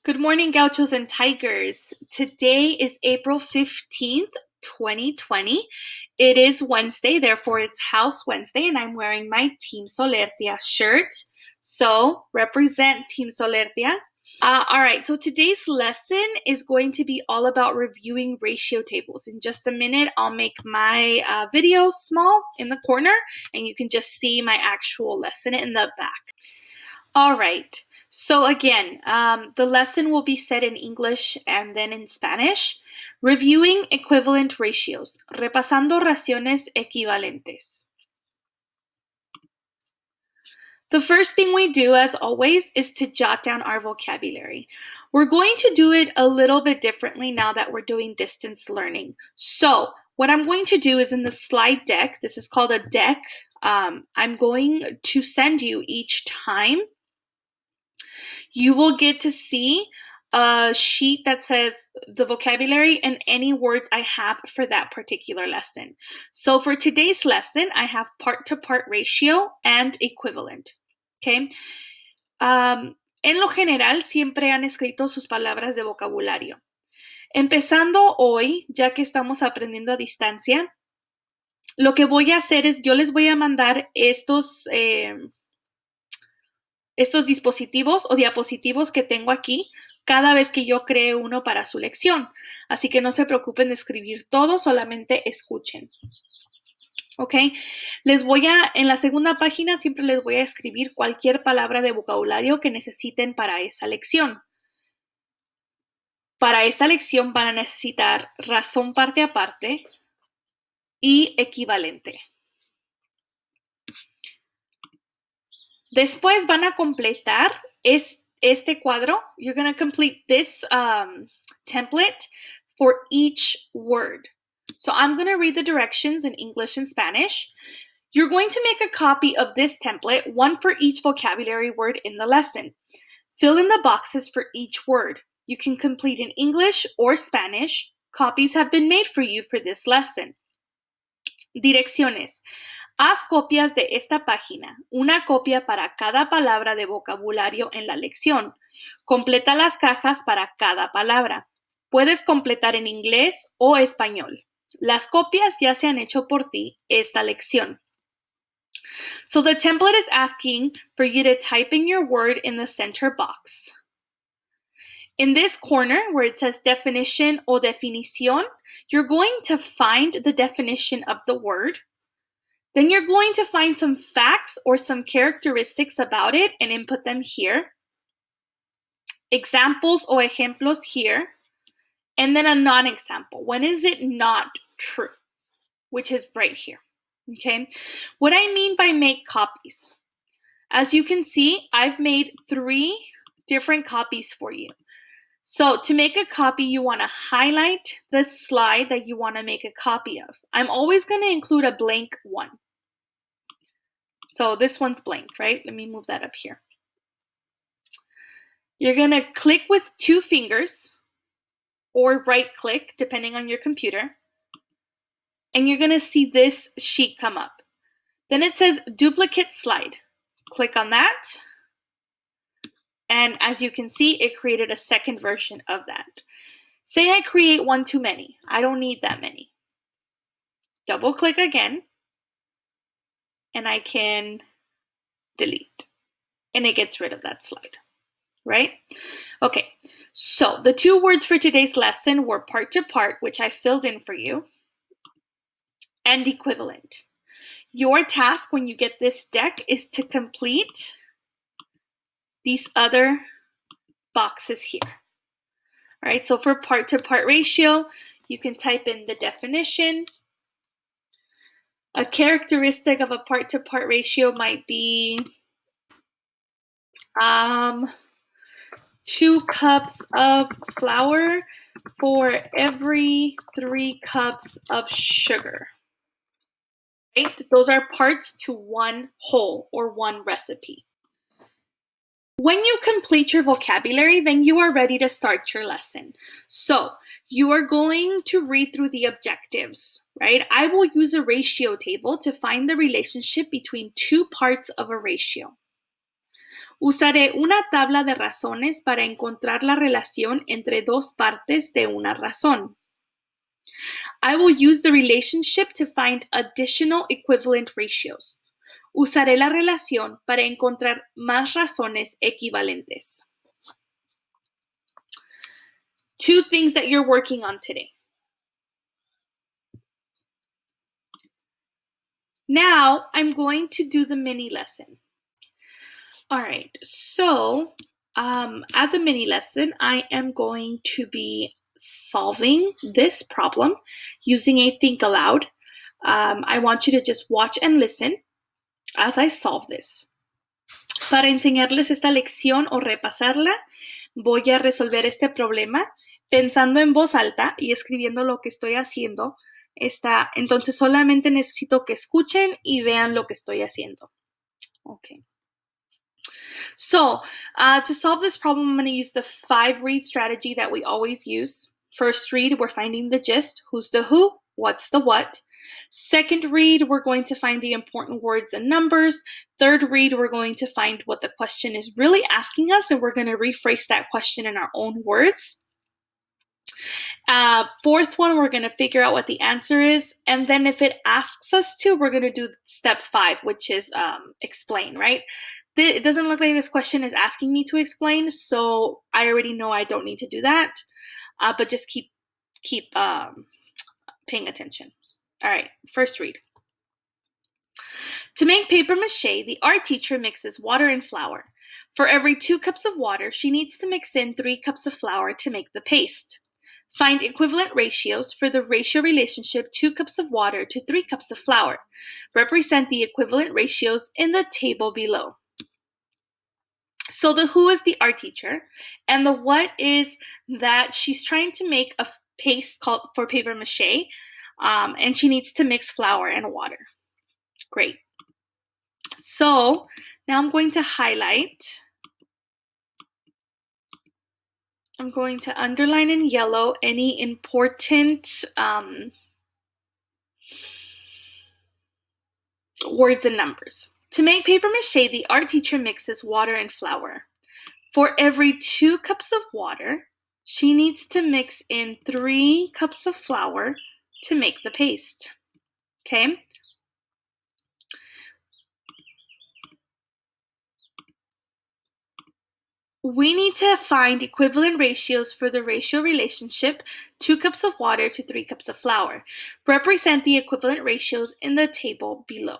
Good morning, gauchos and tigers. Today is April 15th, 2020. It is Wednesday, therefore it's House Wednesday, and I'm wearing my Team Solertia shirt. So, represent Team Solertia. All right, so today's lesson is going to be all about reviewing ratio tables. In just a minute, I'll make my video small in the corner, and you can just see my actual lesson in the back. All right. So again, the lesson will be said in English and then in Spanish. Reviewing equivalent ratios. Repasando raciones equivalentes. The first thing we do, as always, is to jot down our vocabulary. We're going to do it a little bit differently now that we're doing distance learning. So what I'm going to do is in the slide deck, this is called a deck, I'm going to send you each time. You will get to see a sheet that says the vocabulary and any words I have for that particular lesson. So for today's lesson, I have part-to-part ratio and equivalent. Okay. En lo general, siempre han escrito sus palabras de vocabulario. Empezando hoy, ya que estamos aprendiendo a distancia, lo que voy a hacer es yo les voy a mandar estos dispositivos o diapositivos que tengo aquí cada vez que yo cree uno para su lección. Así que no se preocupen de escribir todo, solamente escuchen. ¿Ok? En la segunda página siempre les voy a escribir cualquier palabra de vocabulario que necesiten para esa lección. Para esta lección van a necesitar razón parte a parte y equivalente. Después van a completar este cuadro. You're going to complete this template for each word. So I'm going to read the directions in English and Spanish. You're going to make a copy of this template, one for each vocabulary word in the lesson. Fill in the boxes for each word. You can complete in English or Spanish. Copies have been made for you for this lesson. Direcciones. Haz copias de esta página, una copia para cada palabra de vocabulario en la lección. Completa las cajas para cada palabra. Puedes completar en inglés o español. Las copias ya se han hecho por ti esta lección. So the template is asking for you to type in your word in the center box. In this corner where it says definition o definición, you're going to find the definition of the word. Then you're going to find some facts or some characteristics about it and input them here. Examples o ejemplos here. And then a non-example. When is it not true? Which is right here. Okay. What I mean by make copies. As you can see, I've made 3 different copies for you. So to make a copy, you want to highlight the slide that you want to make a copy of. I'm always going to include a blank one. So this one's blank, right? Let me move that up here. You're going to click with 2 fingers or right click, depending on your computer. And you're going to see this sheet come up. Then it says duplicate slide. Click on that. And as you can see, it created a second version of that. Say I create one too many. I don't need that many. Double click again. And I can delete. And it gets rid of that slide. Right? Okay, so the 2 words for today's lesson were part to part, which I filled in for you, and equivalent. Your task when you get this deck is to complete these other boxes here. All right, so for part to part ratio, you can type in the definition. A characteristic of a part to part ratio might be 2 cups of flour for every 3 cups of sugar. Right? Those are parts to one whole or one recipe. When you complete your vocabulary, then you are ready to start your lesson. So you are going to read through the objectives, right? I will use a ratio table to find the relationship between 2 parts of a ratio. Usaré una tabla de razones para encontrar la relación entre dos partes de una razón. I will use the relationship to find additional equivalent ratios. Usaré la relación para encontrar más razones equivalentes. 2 things that you're working on today. Now I'm going to do the mini lesson. All right, so as a mini lesson, I am going to be solving this problem using a think aloud. I want you to just watch and listen as I solve this. Para enseñarles esta lección o repasarla, voy a resolver este problema pensando en voz alta y escribiendo lo que estoy haciendo. Entonces solamente necesito que escuchen y vean lo que estoy haciendo. Okay. So, to solve this problem, I'm going to use the 5-read strategy that we always use. First read, we're finding the gist. Who's the who? What's the what? Second read, we're going to find the important words and numbers. Third read, we're going to find what the question is really asking us, and we're going to rephrase that question in our own words. Fourth one, we're going to figure out what the answer is. And then if it asks us to, we're going to do step 5, which is explain, right? It doesn't look like this question is asking me to explain, so I already know I don't need to do that. But just keep paying attention. All right, first read. To make paper mache, the art teacher mixes water and flour. For every 2 cups of water, she needs to mix in 3 cups of flour to make the paste. Find equivalent ratios for the ratio relationship 2 cups of water to 3 cups of flour. Represent the equivalent ratios in the table below. So the who is the art teacher, and the what is that she's trying to make a paste called for paper mache, and she needs to mix flour and water. Great. So now I'm going to highlight. I'm going to underline in yellow any important words and numbers. To make paper mache, the art teacher mixes water and flour. For every 2 cups of water, she needs to mix in 3 cups of flour to make the paste. Okay? We need to find equivalent ratios for the ratio relationship 2 cups of water to 3 cups of flour. Represent the equivalent ratios in the table below.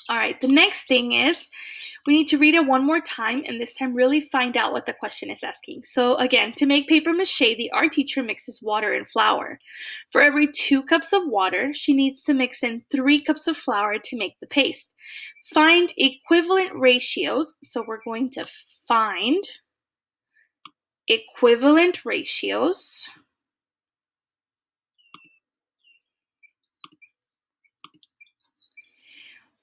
All right, the next thing is we need to read it one more time and this time really find out what the question is asking. So again, to make paper mache, the art teacher mixes water and flour. For every 2 cups of water, she needs to mix in 3 cups of flour to make the paste. Find equivalent ratios. So we're going to find equivalent ratios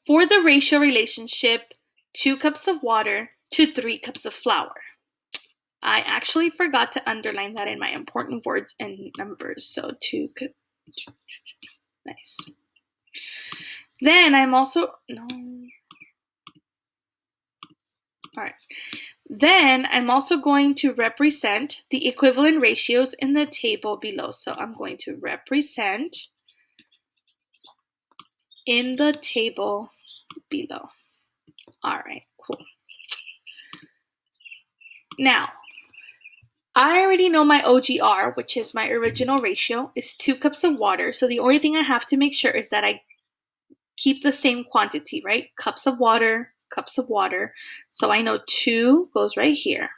for the ratio relationship 2 cups of water to 3 cups of flour. I actually forgot to underline that in my important words and numbers. So nice. Then I'm also, all right. Then I'm also going to represent the equivalent ratios in the table below. So I'm going to represent in the table below. All right, cool. Now, I already know my OGR, which is my original ratio, is 2 cups of water. So the only thing I have to make sure is that I keep the same quantity, right? Cups of water. So I know 2 goes right here.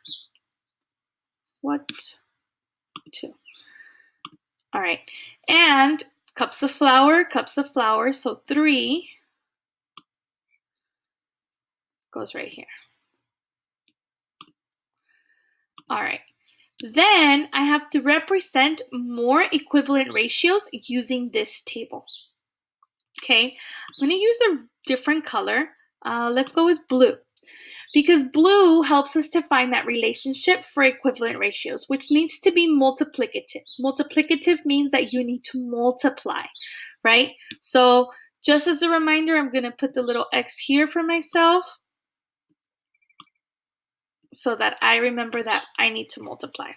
What? 2. All right. And cups of flour. So 3 goes right here. All right. Then I have to represent more equivalent ratios using this table. Okay, I'm going to use a different color. Let's go with blue. Because blue helps us to find that relationship for equivalent ratios, which needs to be multiplicative. Multiplicative means that you need to multiply, right? So just as a reminder, I'm going to put the little X here for myself. so that I remember that I need to multiply.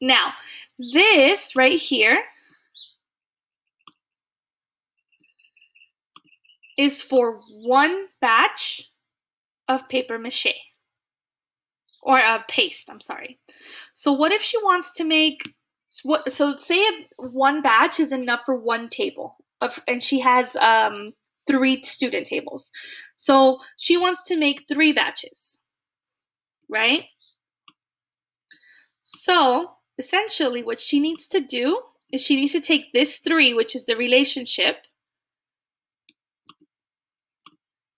Now, this right here is for one batch of paper mache, or paste, I'm sorry. So what if she wants to make, so say one batch is enough for one table, and she has 3 student tables. So she wants to make 3 batches, right? So essentially what she needs to do is she needs to take this 3, which is the relationship,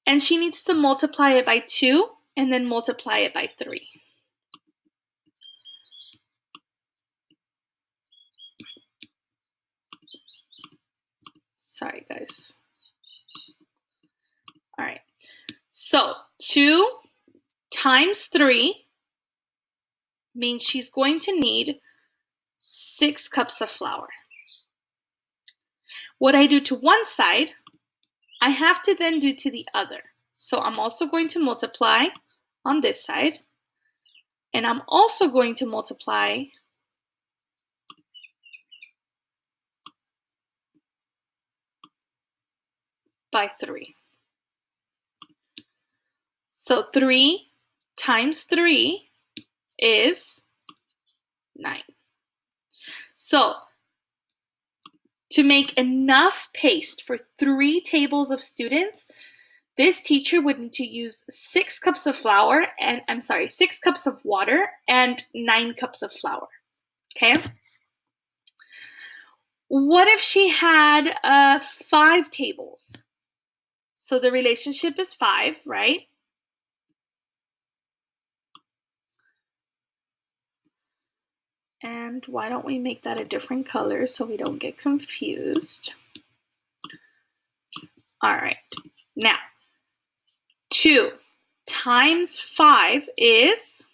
and she needs to multiply it by 2 and then multiply it by 3. Sorry, guys. All right. So 2 times 3 means she's going to need 6 cups of flour. What I do to one side, I have to then do to the other. So I'm also going to multiply on this side, and I'm also going to multiply by 3. So 3 times 3 is 9. So to make enough paste for 3 tables of students, this teacher would need to use 6 cups of flour and 6 cups of water and 9 cups of flour. Okay? What if she had 5 tables? So the relationship is 5, right? And why don't we make that a different color so we don't get confused? All right. Now, 2 times 5 is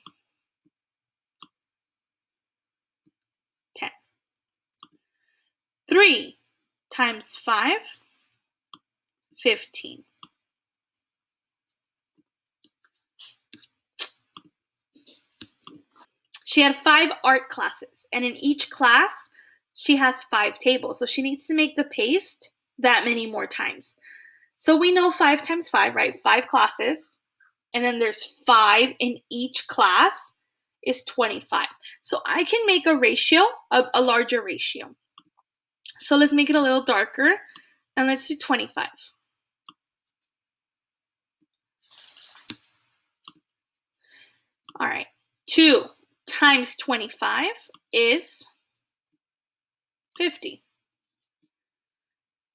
10. 3 times 5, 15. She had 5 art classes, and in each class, she has 5 tables. So she needs to make the paste that many more times. So we know 5 times 5, right? 5 classes, and then there's 5 in each class is 25. So I can make a ratio, a larger ratio. So let's make it a little darker, and let's do 25. All right, 2 times 25 is 50.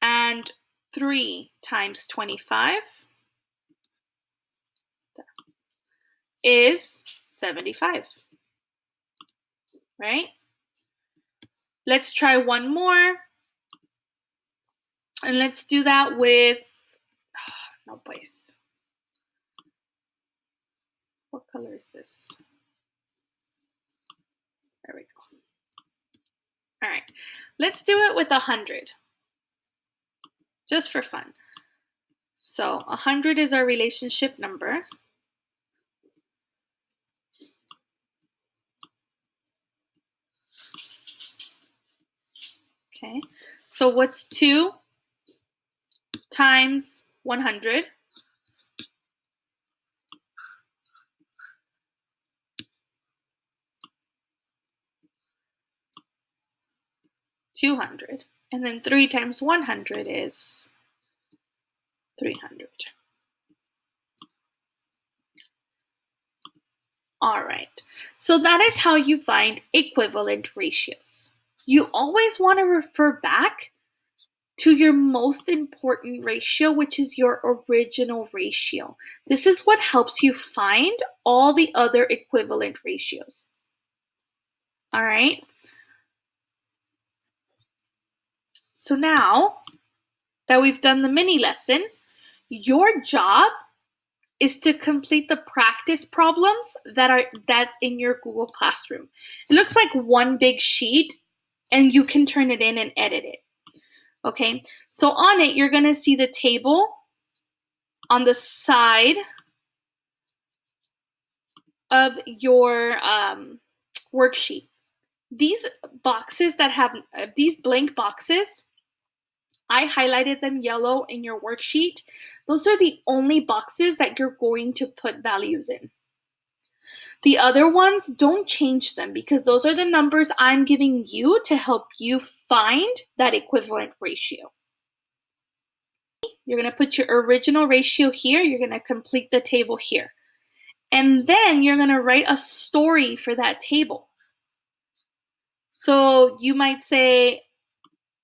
And 3 times 25 is 75, right? Let's try one more. And let's do that with, no place. What color is this? There we go. All right, let's do it with 100, just for fun. So 100 is our relationship number. Okay, so what's 2 times 100? 200. And then 3 times 100 is 300. All right, so that is how you find equivalent ratios. You always want to refer back to your most important ratio, which is your original ratio. This is what helps you find all the other equivalent ratios. All right, so now that we've done the mini lesson, your job is to complete the practice problems that's in your Google Classroom. It looks like one big sheet, and you can turn it in and edit it. Okay, so on it, you're gonna see the table on the side of your worksheet. These boxes that have these blank boxes, I highlighted them yellow in your worksheet. Those are the only boxes that you're going to put values in. The other ones, don't change them because those are the numbers I'm giving you to help you find that equivalent ratio. You're going to put your original ratio here. You're going to complete the table here. And then you're going to write a story for that table. So you might say,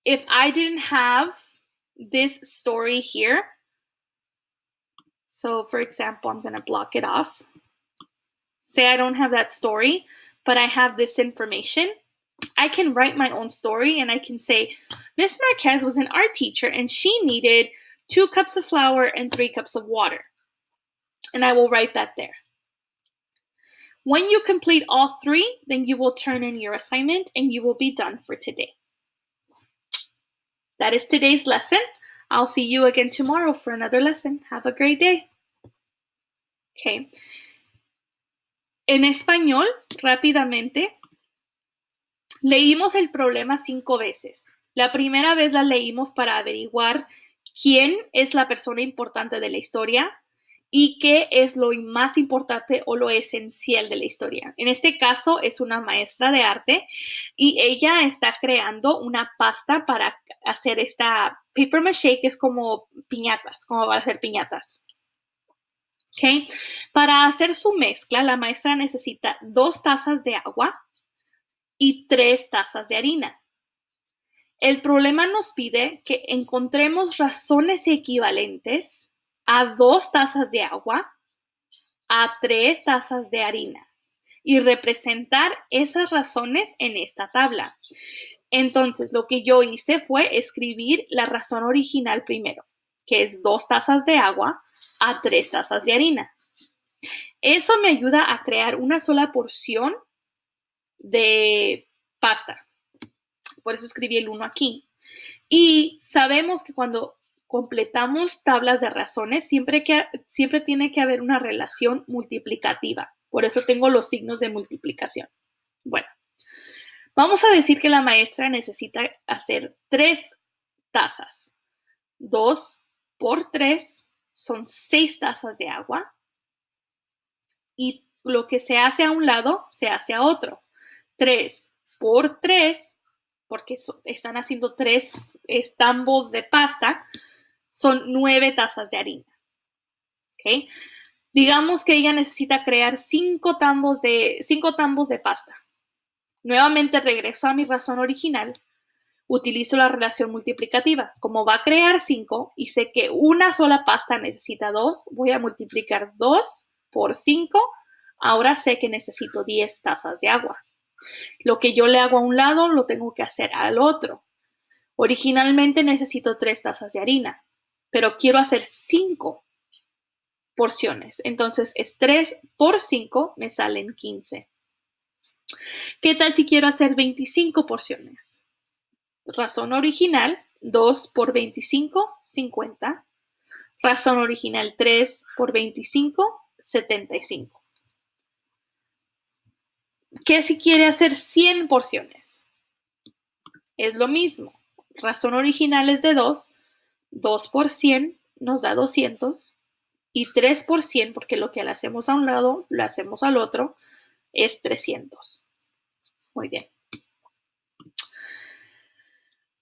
if I didn't have this story here, so for example, I'm going to block it off. Say I don't have that story, but I have this information. I can write my own story and I can say, Miss Marquez was an art teacher and she needed 2 cups of flour and 3 cups of water. And I will write that there. When you complete all 3, then you will turn in your assignment and you will be done for today. That is today's lesson. I'll see you again tomorrow for another lesson. Have a great day. Okay. En español, rápidamente, leímos el problema 5 veces. La primera vez la leímos para averiguar quién es la persona importante de la historia y qué es lo más importante o lo esencial de la historia. En este caso es una maestra de arte y ella está creando una pasta para hacer esta paper maché que es como piñatas, como va a hacer piñatas. Okay. Para hacer su mezcla, la maestra necesita 2 tazas de agua y 3 tazas de harina. El problema nos pide que encontremos razones equivalentes a 2 tazas de agua, a 3 tazas de harina y representar esas razones en esta tabla. Entonces, lo que yo hice fue escribir la razón original primero, que es 2 tazas de agua a 3 tazas de harina. Eso me ayuda a crear una sola porción de pasta. Por eso escribí el 1 aquí. Y sabemos que cuando completamos tablas de razones, siempre tiene que haber una relación multiplicativa. Por eso tengo los signos de multiplicación. Bueno, vamos a decir que la maestra necesita hacer 3 tazas. 2 por 3 son 6 tazas de agua. Y lo que se hace a un lado, se hace a otro. 3 por 3, porque están haciendo 3 tambos de pasta, son 9 tazas de harina. ¿Okay? Digamos que ella necesita crear 5 tambos de pasta. Nuevamente regreso a mi razón original. Utilizo la relación multiplicativa. Como va a crear 5 y sé que una sola pasta necesita 2, voy a multiplicar 2 por 5. Ahora sé que necesito 10 tazas de agua. Lo que yo le hago a un lado, lo tengo que hacer al otro. Originalmente necesito 3 tazas de harina, pero quiero hacer 5 porciones. Entonces es 3 por 5, me salen 15. ¿Qué tal si quiero hacer 25 porciones? Razón original, 2 por 25, 50. Razón original, 3 por 25, 75. ¿Qué si quiere hacer 100 porciones? Es lo mismo. Razón original es de 2. 2 por 100 nos da 200. Y 3 por 100, porque lo que le hacemos a un lado, lo hacemos al otro, es 300. Muy bien.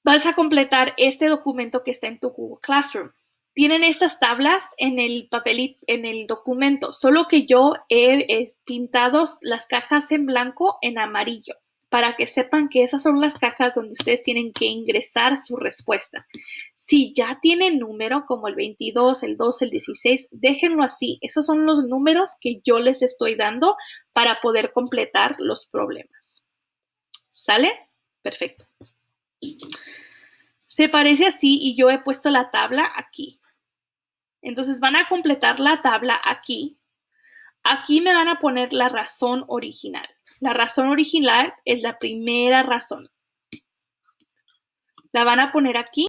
Vas a completar este documento que está en tu Google Classroom. Tienen estas tablas en el papelito, en el documento, solo que yo he pintado las cajas en blanco en amarillo para que sepan que esas son las cajas donde ustedes tienen que ingresar su respuesta. Si ya tienen número como el 22, el 2, el 16, déjenlo así. Esos son los números que yo les estoy dando para poder completar los problemas. ¿Sale? Perfecto. Se parece así y yo he puesto la tabla aquí. Entonces van a completar la tabla aquí. Aquí me van a poner la razón original. La razón original es la primera razón. La van a poner aquí.